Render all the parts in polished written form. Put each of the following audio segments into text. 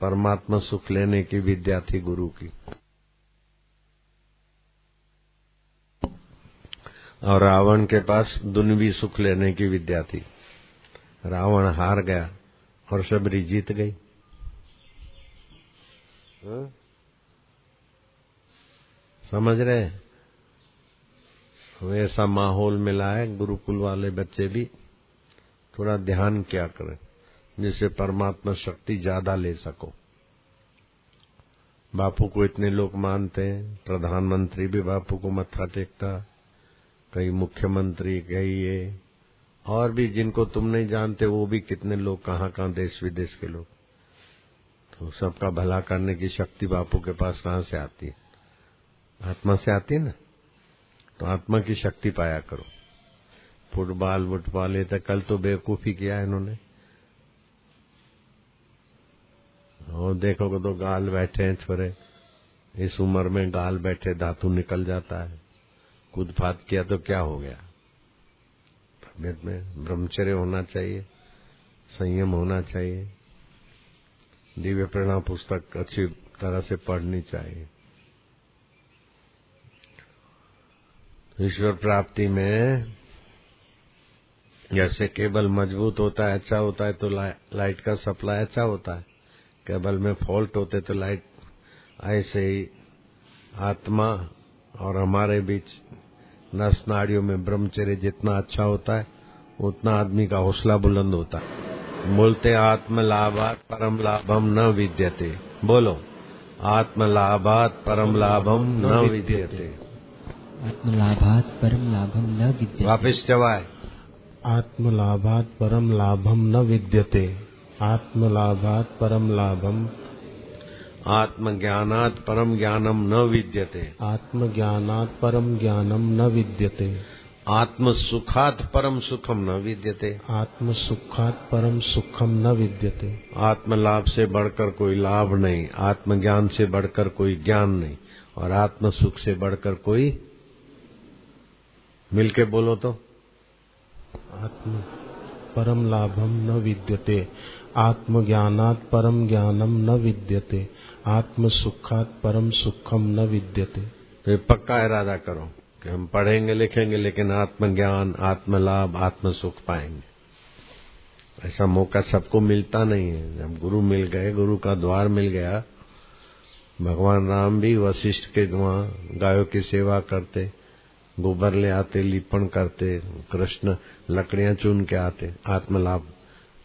परमात्मा सुख लेने की विद्या थी गुरु की, और रावण के पास दुनियावी सुख लेने की विद्या थी। रावण हार गया और शबरी जीत गई। समझ रहे? ऐसा माहौल मिला है, गुरुकुल वाले बच्चे भी थोड़ा ध्यान क्या करें जिससे परमात्मा शक्ति ज्यादा ले सको। बापू को इतने लोग मानते हैं, प्रधानमंत्री भी बापू को मत्था टेकता, कई मुख्यमंत्री, कई ये और भी जिनको तुम नहीं जानते वो भी कितने लोग, कहाँ देश विदेश के लोग। तो सबका भला करने की शक्ति बापू के पास कहाँ से आती है? आत्मा से आती है ना। तो आत्मा की शक्ति पाया करो। फुटबॉल ये तो कल तो बेवकूफी किया है इन्होंने, और देखोगे तो गाल बैठे हैं छोरे, इस उम्र में गाल बैठे, धातु निकल जाता है। कूद फात किया तो क्या हो गया? तबियत में ब्रह्मचर्य होना चाहिए, संयम होना चाहिए, दिव्य प्रेरणा पुस्तक अच्छी तरह से पढ़नी चाहिए। ईश्वर प्राप्ति में जैसे केबल मजबूत होता है, अच्छा होता है, तो लाइट का सप्लाई अच्छा होता है। केबल में फॉल्ट होते तो लाइट, ऐसे ही आत्मा और हमारे बीच नस नाड़ियों में ब्रह्मचर्य जितना अच्छा होता है उतना आदमी का हौसला बुलंद होता है। बोलते आत्मलाभात परम लाभम न विद्यते। बोलो, आत्मलाभात परम लाभम न विद्यते। आत्मलाभात परम लाभम न विद्यते। वापिस चवाए, आत्मलाभात परम लाभम न विद्यते। आत्मलाभात परम लाभम। आत्मज्ञानात् परम ज्ञानम न विद्यते। आत्मज्ञानात् परम ज्ञानम न विद्यते। आत्मसुखात् परम सुखम न विद्यते। आत्मसुखात् परम सुखम न विद्यते। आत्मलाभ से बढ़कर कोई लाभ नहीं, आत्मज्ञान से बढ़कर कोई ज्ञान नहीं, और आत्मसुख से बढ़कर कोई, मिलके बोलो तो, आत्म परम लाभम न विद्यते। आत्मज्ञानात् परम ज्ञानम न विद्यते। आत्मसुखात् परम सुखम न विद्यते। तो पक्का इरादा करो कि हम पढ़ेंगे लिखेंगे लेकिन आत्मज्ञान, आत्मलाभ, आत्मसुख पाएंगे। ऐसा मौका सबको मिलता नहीं है। जब गुरु मिल गए, गुरु का द्वार मिल गया, भगवान राम भी वशिष्ठ के वहां गायों की सेवा करते, गोबर ले आते, लिपण करते, कृष्ण लकड़ियां चुन के आते। आत्मलाभ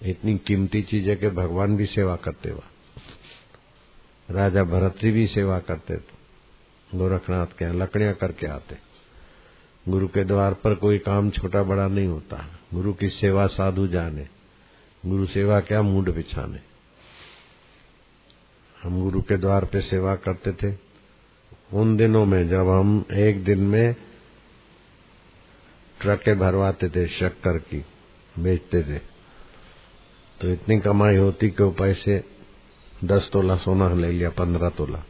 इतनी कीमती चीज है कि भगवान भी सेवा करते। वह राजा भरतरी भी सेवा करते थे, गोरखनाथ के यहाँ लकड़ियां करके आते। गुरु के द्वार पर कोई काम छोटा बड़ा नहीं होता। गुरु की सेवा साधु जाने, गुरु सेवा क्या मूड बिछाने। हम गुरु के द्वार पे सेवा करते थे उन दिनों में जब हम एक दिन में ट्रकें भरवाते थे, शक्कर की बेचते थे, तो इतनी कमाई होती कि वो पैसे 10 तोला सोना ले लिया, 15 तोला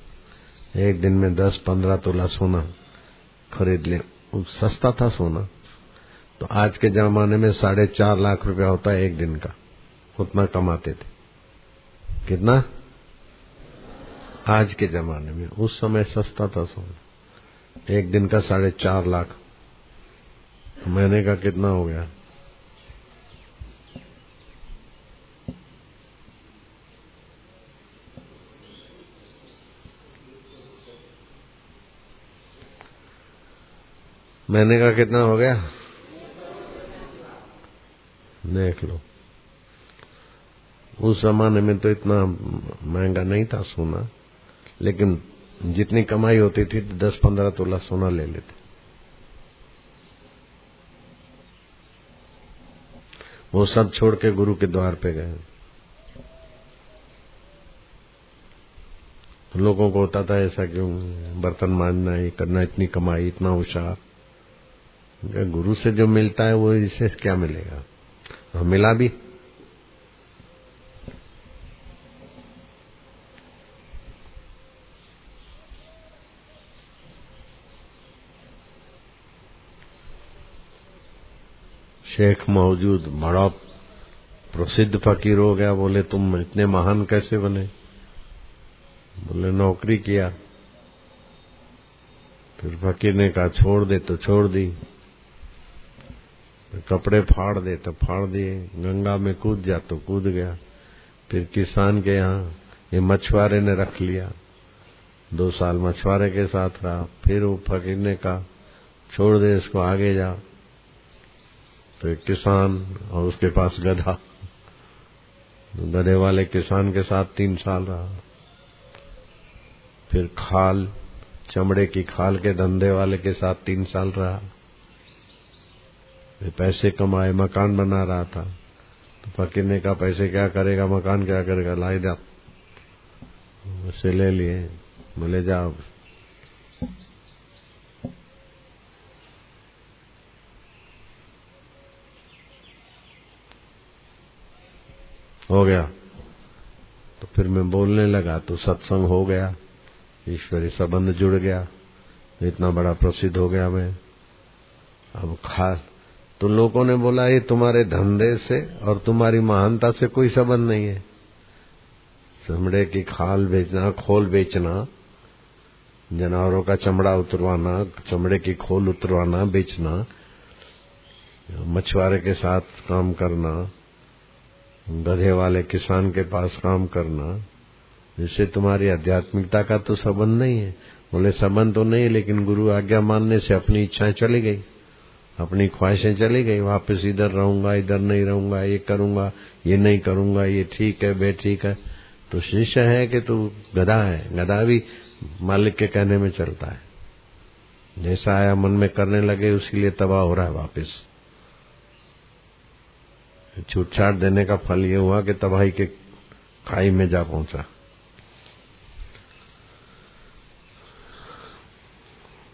एक दिन में 10-15 तोला सोना खरीद लिया। सस्ता था सोना। तो आज के जमाने में 4.5 लाख रुपया होता है एक दिन का, उतना कमाते थे। कितना? आज के जमाने में। उस समय सस्ता था सोना, एक दिन का 4.5 लाख। महीने का कितना हो गया? महीने का कितना हो गया? देख लो। उस जमाने में तो इतना महंगा नहीं था सोना, लेकिन जितनी कमाई होती थी 10-15 तोला सोना ले लेते। वो सब छोड़ के गुरु के द्वार पे गए। लोगों को होता था ऐसा क्यों, बर्तन मांजना, ये करना, इतनी कमाई, इतना होशियार। गुरु से जो मिलता है वो इससे क्या मिलेगा? हाँ, मिला भी। शेख मौजूद बड़ा प्रसिद्ध फकीर हो गया, बोले तुम इतने महान कैसे बने? बोले नौकरी किया। फिर फकीर ने कहा छोड़ दे तो छोड़ दी, कपड़े फाड़ दे तो फाड़ दिए, गंगा में कूद जा तो कूद गया। फिर किसान के यहाँ ये मछुआरे ने रख लिया, 2 साल मछुआरे के साथ रहा। फिर वो फकीर ने कहा छोड़ दे इसको, आगे जा। तो एक किसान और उसके पास गधा, गधे वाले किसान के साथ 3 साल रहा। फिर खाल, चमड़े की खाल के धंधे वाले के साथ 3 साल रहा। फिर पैसे कमाए, मकान बना रहा था। तो फकीर ने कहा पैसे क्या करेगा, मकान क्या करेगा, लाई जा। उसे ले लिए, बोले जाओ। हो गया। तो फिर मैं बोलने लगा तो सत्संग हो गया, ईश्वरी संबंध जुड़ गया, इतना बड़ा प्रसिद्ध हो गया मैं। अब तो लोगों ने बोला ये तुम्हारे धंधे से और तुम्हारी महानता से कोई संबंध नहीं है। चमड़े की खाल बेचना, खोल बेचना, जानवरों का चमड़ा उतरवाना, चमड़े की खोल उतरवाना, बेचना, मछुआरे के साथ काम करना, गधे वाले किसान के पास काम करना, इससे तुम्हारी आध्यात्मिकता का तो संबंध नहीं है। बोले संबंध तो नहीं, लेकिन गुरु आज्ञा मानने से अपनी इच्छाएं चली गई, अपनी ख्वाहिशें चली गई। वापस इधर रहूंगा, इधर नहीं रहूंगा, ये करूंगा, ये नहीं करूंगा, ये ठीक है, बे ठीक है। तो शिष्य है कि तू गधा है? गधा भी मालिक के कहने में चलता है। जैसा आया मन में करने लगे, उसी लिए तबाह हो रहा है वापस। छूटछाट देने का फल ये हुआ कि तबाही के खाई में जा पहुंचा।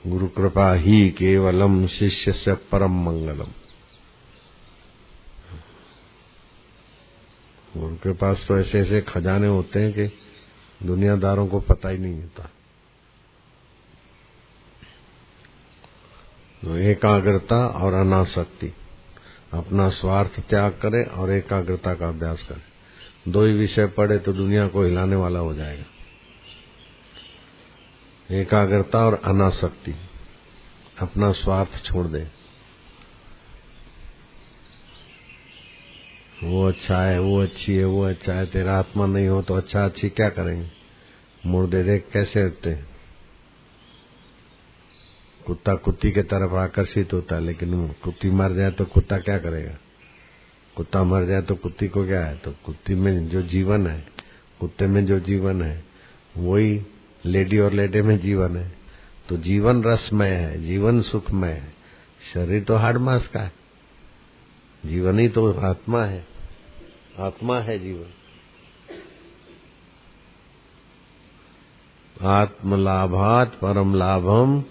गुरु कृपा ही केवलम शिष्य से परम मंगलम। गुरु के पास तो ऐसे ऐसे खजाने होते हैं कि दुनियादारों को पता ही नहीं होता। तो एकाग्रता और अनासक्ति, अपना स्वार्थ त्याग करे और एकाग्रता का अभ्यास करे। 2 ही विषय पढ़े तो दुनिया को हिलाने वाला हो जाएगा। एकाग्रता और अनासक्ति, अपना स्वार्थ छोड़ दे। वो अच्छा है, वो अच्छी है, वो अच्छा है, तेरा आत्मा नहीं हो तो अच्छा अच्छी क्या करेंगे? मुर्दे देख कैसे हटते हैं। कुत्ता कुत्ती के तरफ आकर्षित होता है, लेकिन कुत्ती मर जाए तो कुत्ता क्या करेगा? कुत्ता मर जाए तो कुत्ती को क्या है? तो कुत्ती में जो जीवन है, कुत्ते में जो जीवन है, वही लेडी और लेडे में जीवन है। तो जीवन रसमय है, जीवन सुखमय है। शरीर तो हाड़ मांस का है, जीवन ही तो आत्मा है, आत्मा है जीवन। आत्मलाभात परम लाभम,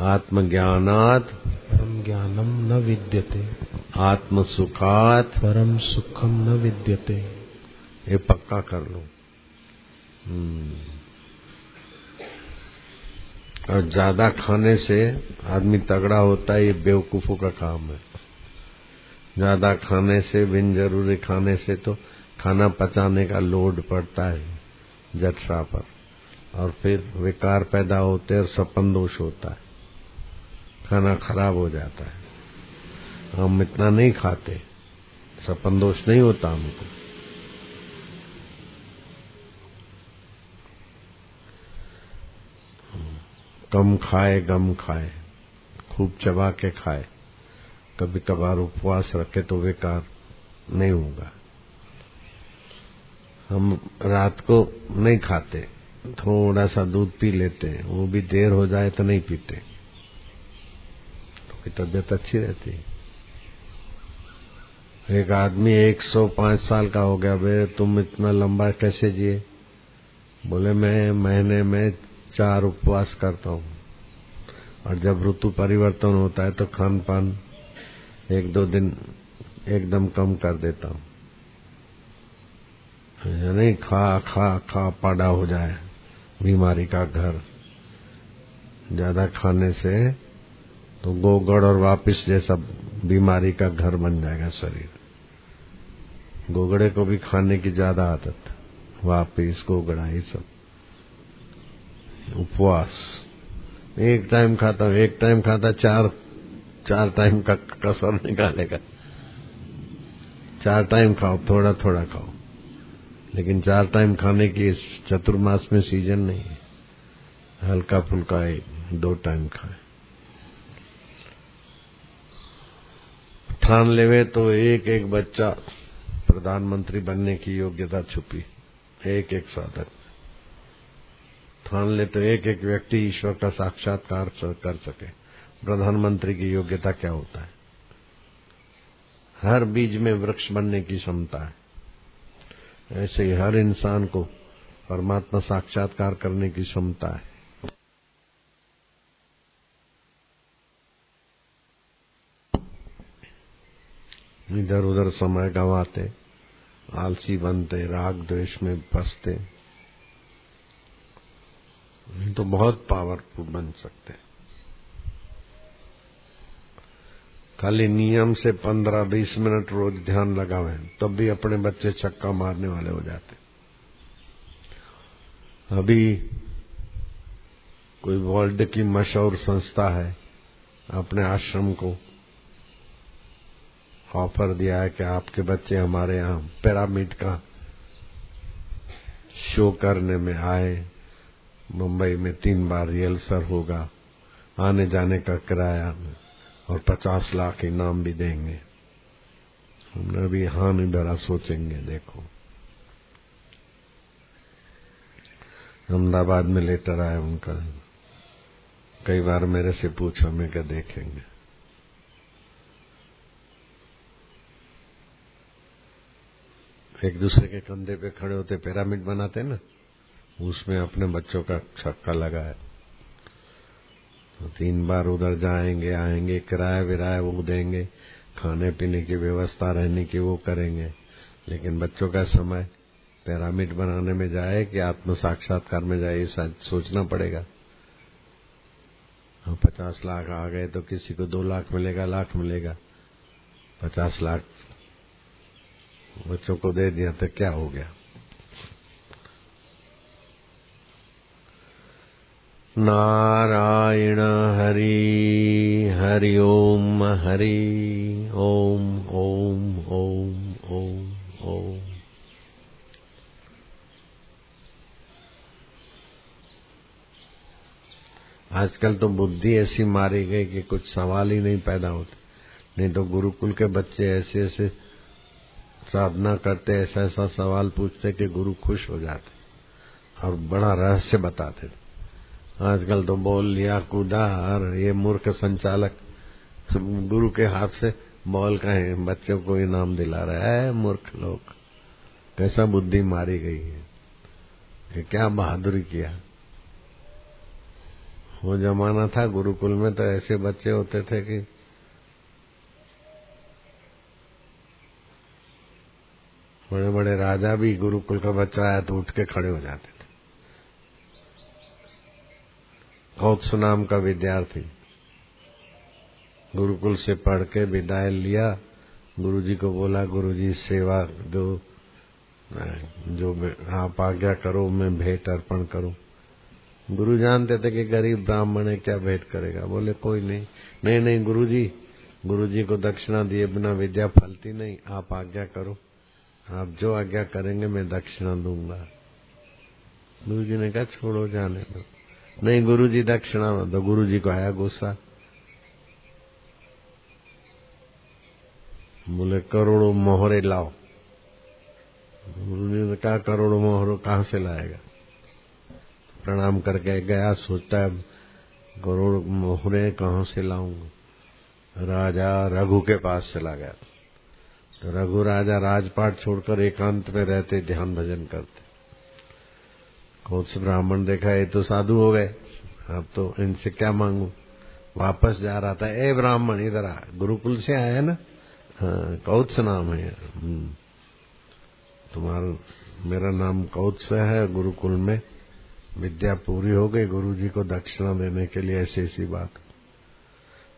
आत्मज्ञानात् परम ज्ञानम न विद्यते, आत्मसुखात् परम सुखम न विद्यते। ये पक्का कर लो। और ज्यादा खाने से आदमी तगड़ा होता है, ये बेवकूफों का काम है। ज्यादा खाने से, बिन जरूरी खाने से तो खाना पचाने का लोड पड़ता है जठरा पर, और फिर विकार पैदा होते हैं और सपन दोष होता है, खाना खराब हो जाता है। हम इतना नहीं खाते, सपन दोष नहीं होता हमको। कम खाए, गम खाए, खूब चबा के खाए। कभी कभार उपवास रखे तो विकार नहीं होगा। हम रात को नहीं खाते, थोड़ा सा दूध पी लेते हैं, वो भी देर हो जाए तो नहीं पीते, तो तबीयत अच्छी रहती है। एक आदमी 105 साल का हो गया, बे तुम इतना लंबा कैसे जिए? बोले मैं महीने में 4 उपवास करता हूँ, और जब ऋतु परिवर्तन होता है तो खान पान 1-2 दिन एकदम कम कर देता हूँ। नहीं खा खा खा पाड़ा हो जाए बीमारी का घर। ज्यादा खाने से तो गोगड़ और वापिस जैसा बीमारी का घर बन जाएगा शरीर। गोगड़े को भी खाने की ज्यादा आदत, वापिस गोगड़ा, ये सब उपवास। एक टाइम खाता, चार टाइम का कसर निकालेगा। 4 टाइम खाओ, थोड़ा थोड़ा खाओ, लेकिन 4 टाइम खाने की इस चतुर्मास में सीजन नहीं है। हल्का फुल्का 2 टाइम खाए। ठान लेवे तो एक एक बच्चा प्रधानमंत्री बनने की योग्यता छुपी, एक एक साधक ठान ले तो एक एक व्यक्ति ईश्वर का साक्षात्कार कर सके। प्रधानमंत्री की योग्यता क्या होता है? हर बीज में वृक्ष बनने की क्षमता है। ऐसे ही हर इंसान को परमात्मा साक्षात्कार करने की क्षमता है। इधर उधर समय गंवाते, आलसी बनते, राग द्वेष में फंसते, नहीं तो बहुत पावरफुल बन सकते। खाली नियम से 15-20 मिनट रोज ध्यान लगावे, तब भी अपने बच्चे छक्का मारने वाले हो जाते। अभी कोई वर्ल्ड की मशहूर संस्था है, अपने आश्रम को ऑफर दिया है कि आपके बच्चे हमारे यहाँ पिरामिड का शो करने में आए। मुंबई में 3 बार रिहर्सल होगा, आने जाने का किराया और 50 लाख इनाम भी देंगे। हमने भी हाँ नहीं भरा, सोचेंगे। देखो अहमदाबाद में लेटर आया उनका, कई बार मेरे से पूछा, मैं क्या देखेंगे। एक दूसरे के कंधे पे खड़े होते पिरामिड बनाते ना, उसमें अपने बच्चों का छक्का लगाया। तो 3 बार उधर जाएंगे आएंगे, किराया विराया वो देंगे, खाने पीने की व्यवस्था रहने की वो करेंगे, लेकिन बच्चों का समय पिरामिड बनाने में जाए कि आत्म साक्षात्कार में जाए, ये सोचना पड़ेगा। 50 लाख आ गए तो किसी को 2 लाख मिलेगा, लाख मिलेगा। 50 लाख बच्चों को दे दिया तो क्या हो गया। नारायण हरि हरि ओम हरि ओम ओम ओम ओम ओम। आजकल तो बुद्धि ऐसी मारी गई कि कुछ सवाल ही नहीं पैदा होते। नहीं तो गुरुकुल के बच्चे ऐसे ऐसे साधना करते, ऐसा ऐसा सवाल पूछते कि गुरु खुश हो जाते और बड़ा रहस्य बताते थे। आजकल तो बोल लिया, कूदा, और ये मूर्ख संचालक गुरु के हाथ से बॉल का है बच्चों को इनाम दिला रहा है। मूर्ख लोग, कैसा बुद्धि मारी गई है, ये क्या बहादुरी किया। वो जमाना था गुरुकुल में तो ऐसे बच्चे होते थे कि बड़े बड़े राजा भी गुरुकुल का बच्चा आया तो उठ के खड़े हो जाते थे। कौत्स नाम का विद्यार्थी गुरुकुल से पढ़ के विदाई लिया, गुरुजी को बोला, गुरुजी सेवा दो, जो आप आज्ञा करो मैं भेंट अर्पण करूं। गुरु जानते थे कि गरीब ब्राह्मण है, क्या भेंट करेगा। बोले कोई नहीं, नहीं नहीं गुरुजी को दक्षिणा दिए बिना विद्या फलती नहीं, आप आज्ञा करो, आप जो आज्ञा करेंगे मैं दक्षिणा दूंगा। गुरुजी ने कहा छोड़ो, जाने दो। नहीं गुरुजी दक्षिणा मत दो। गुरुजी को आया गुस्सा, बोले करोड़ों मोहरे लाओ। गुरुजी ने कहा करोड़ों मोहरों कहाँ से लाएगा। प्रणाम करके गया, सोचता है करोड़ मोहरे कहाँ से लाऊंगा। राजा रघु के पास चला गया तो रघु राजा राजपाट छोड़कर एकांत में रहते, ध्यान भजन करते। कौत्स ब्राह्मण देखा ये तो साधु हो गए, अब तो इनसे क्या मांगू। वापस जा रहा था, ए ब्राह्मण इधर आ, गुरुकुल से आया ना। हाँ, कौत्स नाम है तुम्हारा, मेरा नाम कौत्स है। गुरुकुल में विद्या पूरी हो गई, गुरुजी को दक्षिणा देने के लिए ऐसी ऐसी बात।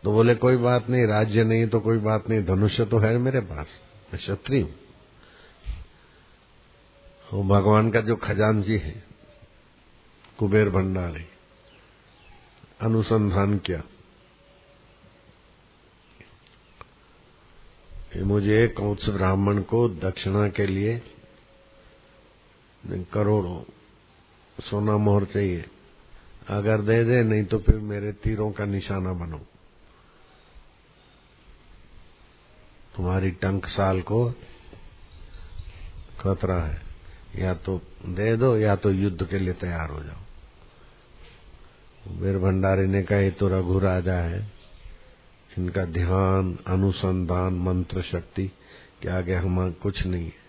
तो बोले कोई बात नहीं, राज्य नहीं तो कोई बात नहीं, धनुष्य तो है मेरे पास, मैं क्षत्रिय हूं। वो भगवान का जो खजानची है कुबेर भंडारी, अनुसंधान किया कि मुझे कौत्स ब्राह्मण को दक्षिणा के लिए करोड़ों सोना मोहर चाहिए, अगर दे दे नहीं तो फिर मेरे तीरों का निशाना बनो, तुम्हारी टंकसाल को खतरा है, या तो दे दो या तो युद्ध के लिए तैयार हो जाओ। वीर भंडारी ने कहा ये तो रघु राजा है, इनका ध्यान अनुसंधान मंत्र शक्ति के आगे हम कुछ नहीं है।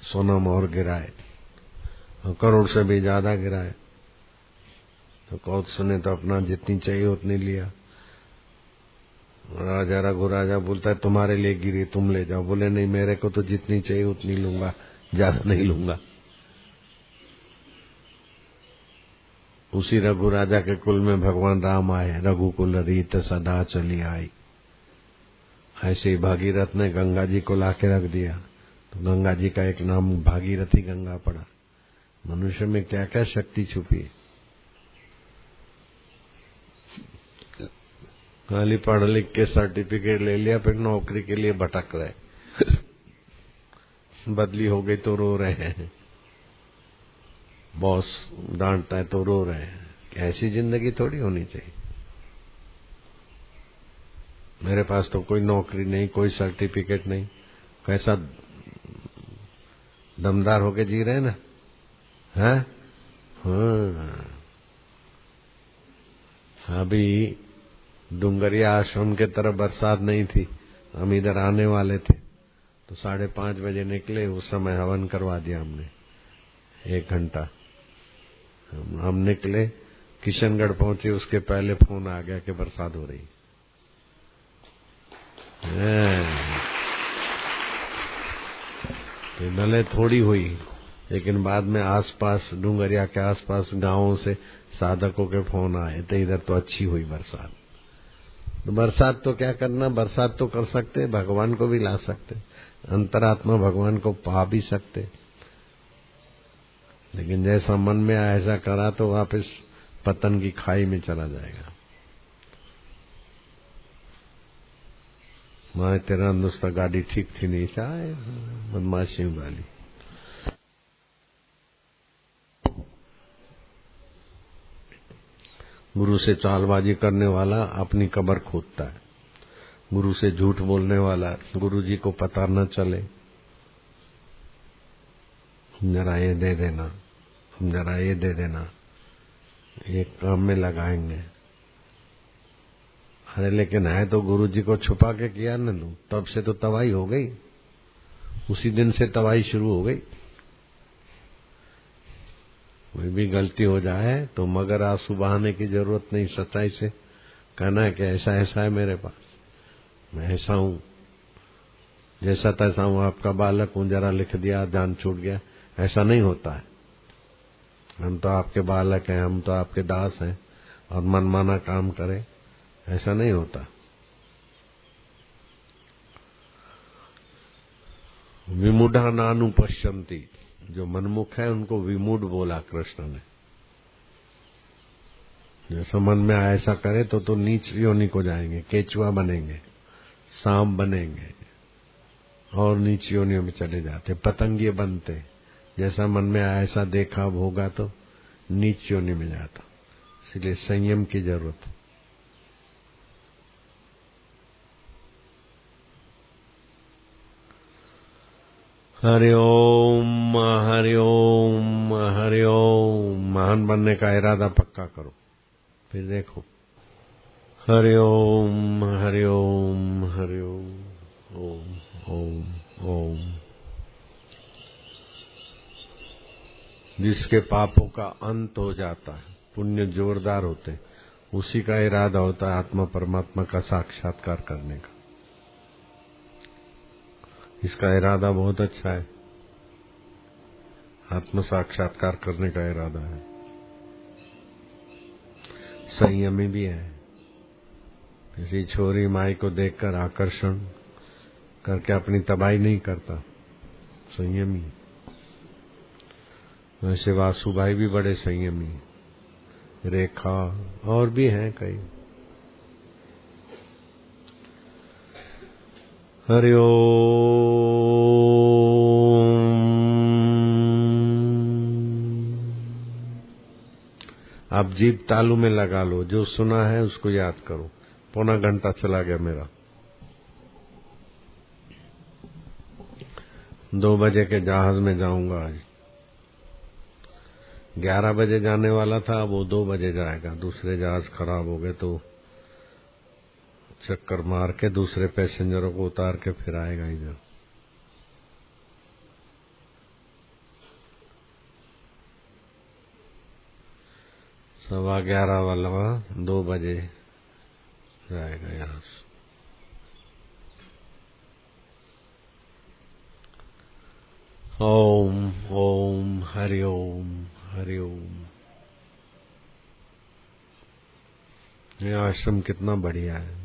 सोना मोहर गिराए और करोड़ से भी ज्यादा गिराए तो कौत्स ने तो अपना जितनी चाहिए उतनी लिया। राजा रघु राजा बोलता है तुम्हारे लिए गिरी, तुम ले जाओ। बोले नहीं, मेरे को तो जितनी चाहिए उतनी लूंगा, ज्यादा नहीं लूंगा। उसी रघु राजा के कुल में भगवान राम आए, रघुकुल रीत सदा चली आई। ऐसे ही भागीरथ ने गंगा जी को लाके रख दिया तो गंगा जी का एक नाम भागीरथी गंगा पड़ा। मनुष्य में क्या क्या शक्ति छुपी है। खाली पढ़ लिख के सर्टिफिकेट ले लिया, फिर नौकरी के लिए भटक रहे, बदली हो गई तो रो रहे हैं, बॉस डांटता है तो रो रहे हैं। ऐसी जिंदगी थोड़ी होनी चाहिए। मेरे पास तो कोई नौकरी नहीं, कोई सर्टिफिकेट नहीं, कैसा दमदार होके जी रहे ना, हैं? हाँ, अभी डुंगरिया आश्रम के तरफ बरसात नहीं थी, हम इधर आने वाले थे तो 5:30 बजे निकले। उस समय हवन करवा दिया हमने 1 घंटा। हम निकले, किशनगढ़ पहुंचे, उसके पहले फोन आ गया कि बरसात हो रही। तो भले थोड़ी हुई, लेकिन बाद में आसपास डुंगरिया के आसपास गांवों से साधकों के फोन आए तो इधर तो अच्छी हुई बरसात। तो बरसात तो क्या करना, बरसात तो कर सकते, भगवान को भी ला सकते, अंतरात्मा भगवान को पा भी सकते, लेकिन जैसा मन में आया ऐसा करा तो वापस पतन की खाई में चला जाएगा। मैं तेरा दोस्त गाड़ी ठीक थी नहीं, चाहे बदमाशी वाली। गुरु से चालबाजी करने वाला अपनी कब्र खोदता है, गुरु से झूठ बोलने वाला गुरु जी को पता न चले, जरा ये दे देना, जरा ये दे देना, ये काम में लगाएंगे। अरे लेकिन है तो गुरु जी को छुपा के किया न तू, तब से तो तबाही हो गई, उसी दिन से तबाही शुरू हो गई। कोई भी गलती हो जाए तो मगर आंसू बहाने की जरूरत नहीं, सच्चाई से कहना है कि ऐसा ऐसा है मेरे पास, मैं ऐसा हूं, जैसा तैसा हूं, आपका बालक हूं, जरा लिख दिया जान छूट गया, ऐसा नहीं होता है। हम तो आपके बालक हैं, हम तो आपके दास हैं और मनमाना काम करें, ऐसा नहीं होता। विमूढ़ा नानुपश्यन्ति, जो मनमुख है उनको विमूढ़ बोला कृष्ण ने। जैसा मन में ऐसा करे तो नीच योनि को जाएंगे, केचुआ बनेंगे, सांप बनेंगे और नीच योनियों में चले जाते, पतंगे बनते। जैसा मन में ऐसा देखा भोगा तो नीच योनि में जाता। इसलिए संयम की जरूरत है। हरि ओम हरि ओम हरि ओम। महान बनने का इरादा पक्का करो, फिर देखो। हरि ओम हरि ओम हरि ओम। ओम ओम ओम। जिसके पापों का अंत हो जाता है, पुण्य जोरदार होते, उसी का इरादा होता है आत्मा परमात्मा का साक्षात्कार करने का। इसका इरादा बहुत अच्छा है, आत्म साक्षात्कार करने का इरादा है, संयमी भी है। किसी छोरी माई को देखकर आकर्षण करके अपनी तबाही नहीं करता, संयमी। वैसे वासु भाई भी बड़े संयमी, रेखा और भी हैं कई। हरि ओम। आप जीभ तालू में लगा लो, जो सुना है उसको याद करो। 1.25 घंटा चला गया मेरा। 2 बजे के जहाज में जाऊंगा आज। 11 बजे जाने वाला था, वो 2 बजे जाएगा। दूसरे जहाज खराब हो गए तो चक्कर मार के दूसरे पैसेंजरों को उतार के फिर आएगा इधर। सवा 11 वाला 2 बजे जाएगा यहाँ से। ओम ओम हरि ओम हरि ओम। ये आश्रम कितना बढ़िया है।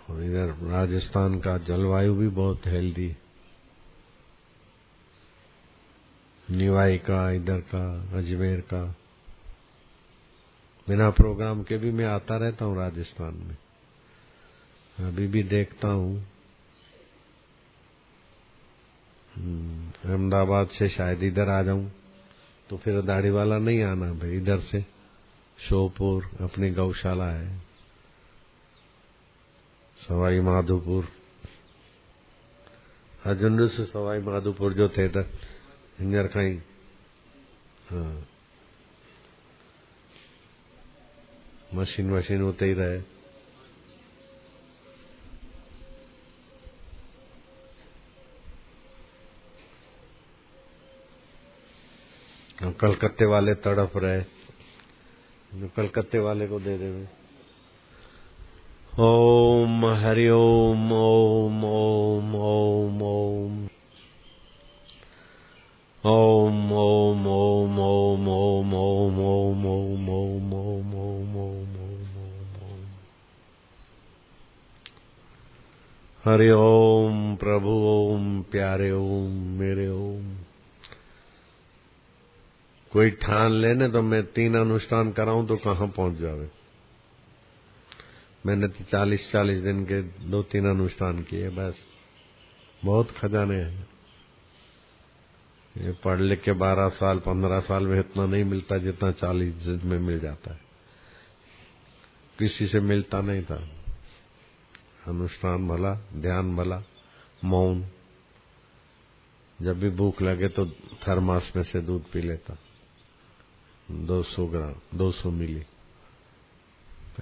और इधर राजस्थान का जलवायु भी बहुत हेल्दी। निवाई का, इधर का, अजमेर का, बिना प्रोग्राम के भी मैं आता रहता हूँ राजस्थान में। अभी भी देखता हूँ। अहमदाबाद से शायद इधर आ जाऊं तो फिर दाढ़ी वाला नहीं आना भाई। इधर से श्योपुर अपनी गौशाला है, सवाई माधोपुर, हजंडू से सवाई माधोपुर जो थे इधर हिंगर खाई। हाँ, मशीन होते ही रहे। कलकत्ते वाले तड़प रहे, कलकत्ते वाले को दे देवे। ओम हरि ओम ओम ओम ओम ओम ओम ओम ओम ओम ओम ओम ओम ओम ओम ओम ओम ओम ओम। हरि ओम प्रभु ओम प्यारे ओम मेरे ओम। कोई ठान लेने तो मैं 3 अनुष्ठान कराऊं तो कहाँ पहुंच जावे। मैंने तो 40 दिन के 2-3 अनुष्ठान किए बस। बहुत खजाने हैं। ये पढ़ लिख के 12 साल 15 साल में इतना नहीं मिलता जितना 40 दिन में मिल जाता है। किसी से मिलता नहीं था। अनुष्ठान भला, ध्यान भला, मौन। जब भी भूख लगे तो थर्मास में से दूध पी लेता, 200 ग्राम 200 मिली।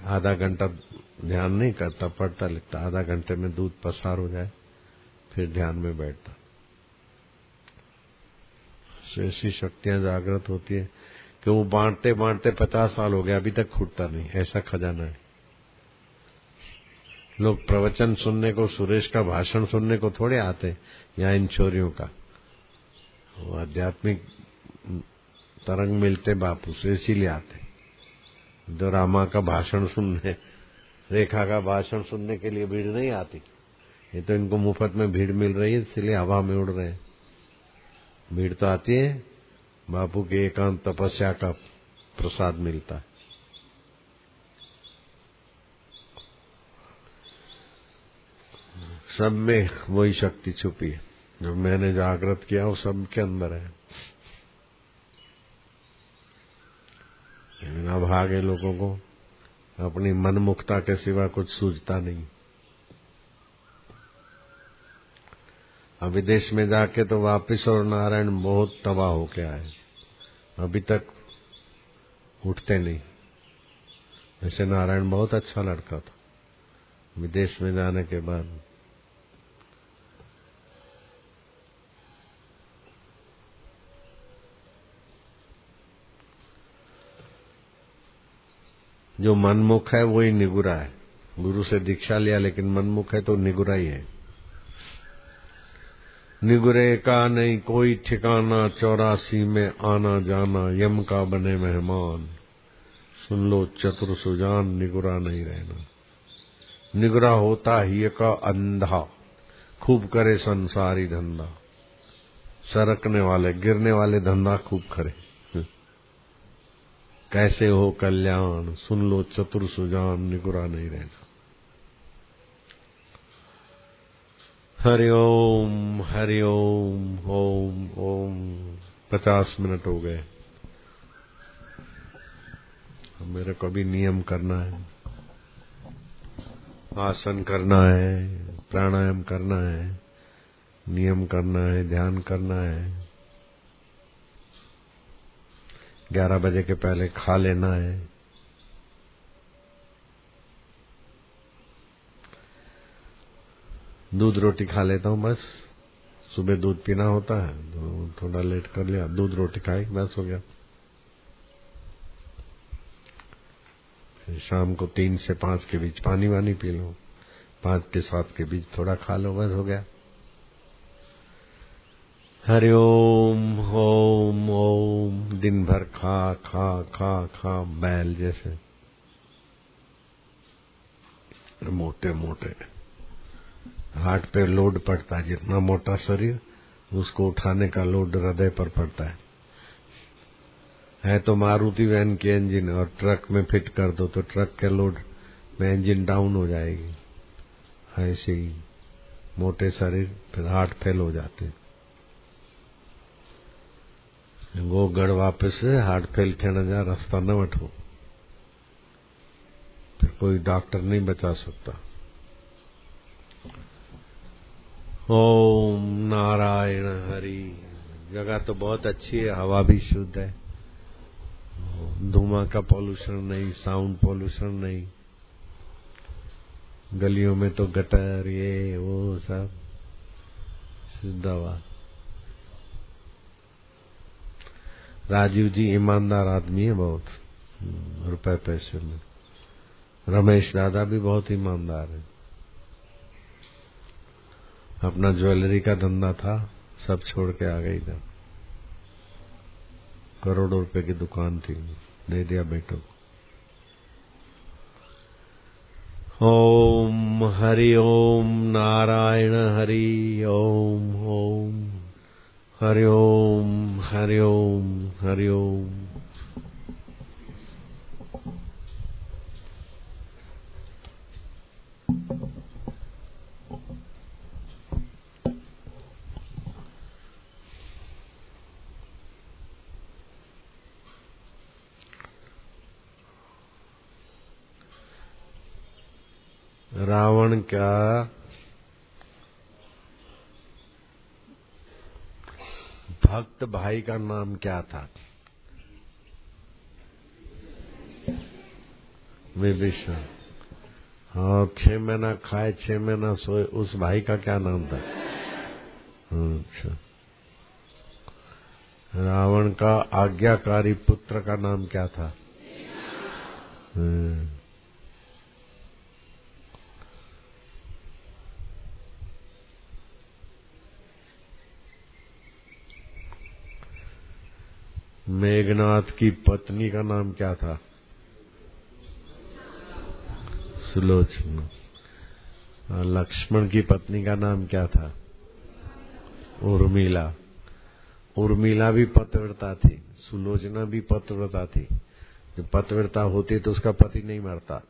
आधा घंटा ध्यान नहीं करता, पढ़ता लिखता। आधा घंटे में दूध पसार हो जाए फिर ध्यान में बैठता। ऐसी शक्तियां जागृत होती है कि वो बांटते बांटते 50 साल हो गया, अभी तक छूटता नहीं। ऐसा खजाना है। लोग प्रवचन सुनने को, सुरेश का भाषण सुनने को थोड़े आते यहाँ इन छोरियों का। वो आध्यात्मिक तरंग मिलते बापू से, इसीलिए आते। जो रामा का भाषण सुनने, रेखा का भाषण सुनने के लिए भीड़ नहीं आती। ये तो इनको मुफ्त में भीड़ मिल रही है, इसलिए हवा में उड़ रहे हैं। भीड़ तो आती है, बापू के एकांत तपस्या का प्रसाद मिलता है। सब में वही शक्ति छुपी है जो मैंने जागृत किया, वो सब के अंदर है। लेकिन अभागे लोगों को अपनी मनमुखता के सिवा कुछ सूझता नहीं। अब विदेश में जाके तो वापिस और नारायण बहुत तबाह होके आए, अभी तक उठते नहीं। वैसे नारायण बहुत अच्छा लड़का था। विदेश में जाने के बाद जो मनमुख है वही निगुरा है। गुरु से दीक्षा लिया लेकिन मनमुख है तो निगुरा ही है। निगुरे का नहीं कोई ठिकाना, 84 में आना जाना, यम का बने मेहमान। सुन लो चतुर सुजान, निगुरा नहीं रहना। निगुरा होता ही का अंधा, खूब करे संसारी धंधा। सरकने वाले गिरने वाले धंधा खूब करे। कैसे हो कल्याण सुन लो चतुर सुजान निगुरा नहीं रहना। हरि ओम हरि ओम ओम ओम। 50 मिनट हो गए। मेरे को भी नियम करना है, आसन करना है, प्राणायाम करना है, नियम करना है, ध्यान करना है। 11 बजे के पहले खा लेना है। दूध रोटी खा लेता हूँ बस। सुबह दूध पीना होता है तो थोड़ा लेट कर लिया, दूध रोटी खाई बस हो गया। फिर शाम को 3 से 5 के बीच पानी वानी पी लो, 5 से 7 के बीच थोड़ा खा लो, बस हो गया। हरि ओम ओम ओम। दिन भर खा खा खा खा बैल जैसे मोटे मोटे। हार्ट पे लोड पड़ता है, जितना मोटा शरीर उसको उठाने का लोड हृदय पर पड़ता है तो मारुति वैन की इंजन और ट्रक में फिट कर दो तो ट्रक के लोड में इंजन डाउन हो जाएगी। ऐसे ही मोटे शरीर फिर हार्ट फेल हो जाते हैं। वो गढ़ वापस हार्ट फेल थियण जा रास्ता न वठो, फिर कोई डॉक्टर नहीं बचा सकता। ओम नारायण हरि। जगह तो बहुत अच्छी है, हवा भी शुद्ध है, धुआं का पॉल्यूशन नहीं, साउंड पॉल्यूशन नहीं। गलियों में तो गटर ये वो सब शुद्ध हवा। राजीव जी ईमानदार आदमी है बहुत, रुपए पैसे में। रमेश दादा भी बहुत ईमानदार है। अपना ज्वेलरी का धंधा था, सब छोड़ के आ गई इधर। करोड़ों रुपए की दुकान थी, दे दिया बेटों को। ओम हरि ओम नारायण हरि ओम ओम हरि ओम हरि ओम हरि ओम। रावण का भक्त भाई का नाम क्या था? विभीषण। हाँ, 6 महीना खाए 6 महीना सोए, उस भाई का क्या नाम था? अच्छा। रावण का आज्ञाकारी पुत्र का नाम क्या था? मेघनाथ की पत्नी का नाम क्या था? सुलोचना। लक्ष्मण की पत्नी का नाम क्या था? उर्मिला। उर्मिला भी पतिव्रता थी, सुलोचना भी पतिव्रता थी। जब पतिव्रता होती तो उसका पति नहीं मरता।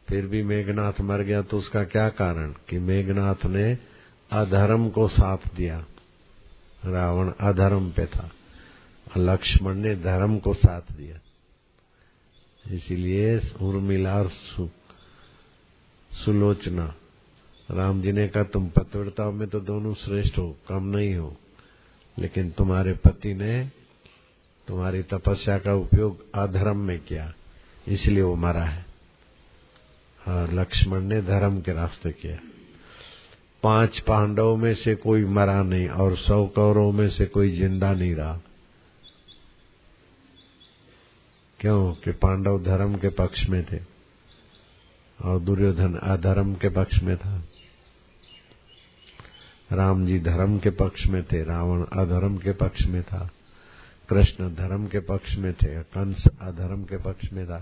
फिर भी मेघनाथ मर गया तो उसका क्या कारण? कि मेघनाथ ने अधर्म को साथ दिया। रावण अधर्म पे था, लक्ष्मण ने धर्म को साथ दिया। इसीलिए उर्मिला और सुलोचना। राम जी ने कहा तुम पतिव्रताओं में तो दोनों श्रेष्ठ हो, कम नहीं हो, लेकिन तुम्हारे पति ने तुम्हारी तपस्या का उपयोग अधर्म में किया, इसलिए वो मरा है। हाँ, लक्ष्मण ने धर्म के रास्ते किया। 5 पांडवों में से कोई मरा नहीं और 100 कौरवों में से कोई जिंदा नहीं रहा। क्यों? कि पांडव धर्म के पक्ष में थे और दुर्योधन अधर्म के पक्ष में था। राम जी धर्म के पक्ष में थे, रावण अधर्म के पक्ष में था। कृष्ण धर्म के पक्ष में थे, कंस अधर्म के पक्ष में था।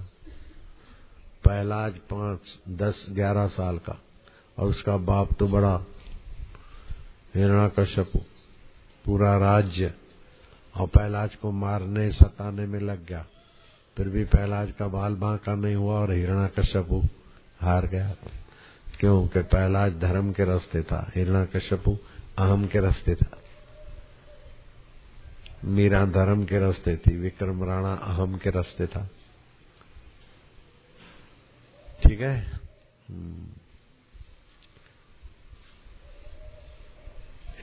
प्रहलाद 5, 10, 11 साल का और उसका बाप तो बड़ा हिरण्याकश्यप, पूरा राज्य, और प्रहलाद को मारने सताने में लग गया। फिर भी प्रहलाद का बाल बांका नहीं हुआ और हिरण्याकश्यपु हार गया। क्योंकि प्रहलाद धर्म के रास्ते था, हिरण्याकश्यपु अहम के रास्ते था। मीरा धर्म के रास्ते थी, विक्रम राणा अहम के रास्ते था। ठीक है।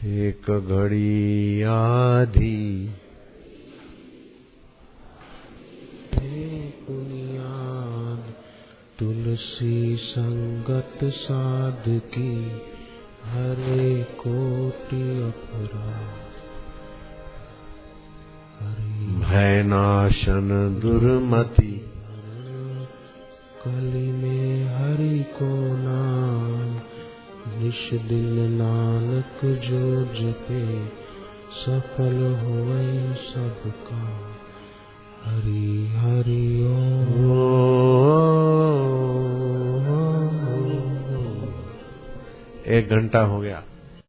एक घड़ी आधी बुनियाद तुलसी संगत साधकी हरे कोटि अपराध। भयनाशन दुर्मति कली में हरि को नाम। निश दिन नानक जो जपे सफल होए सबका। हरि हरि एक घंटा हो गया।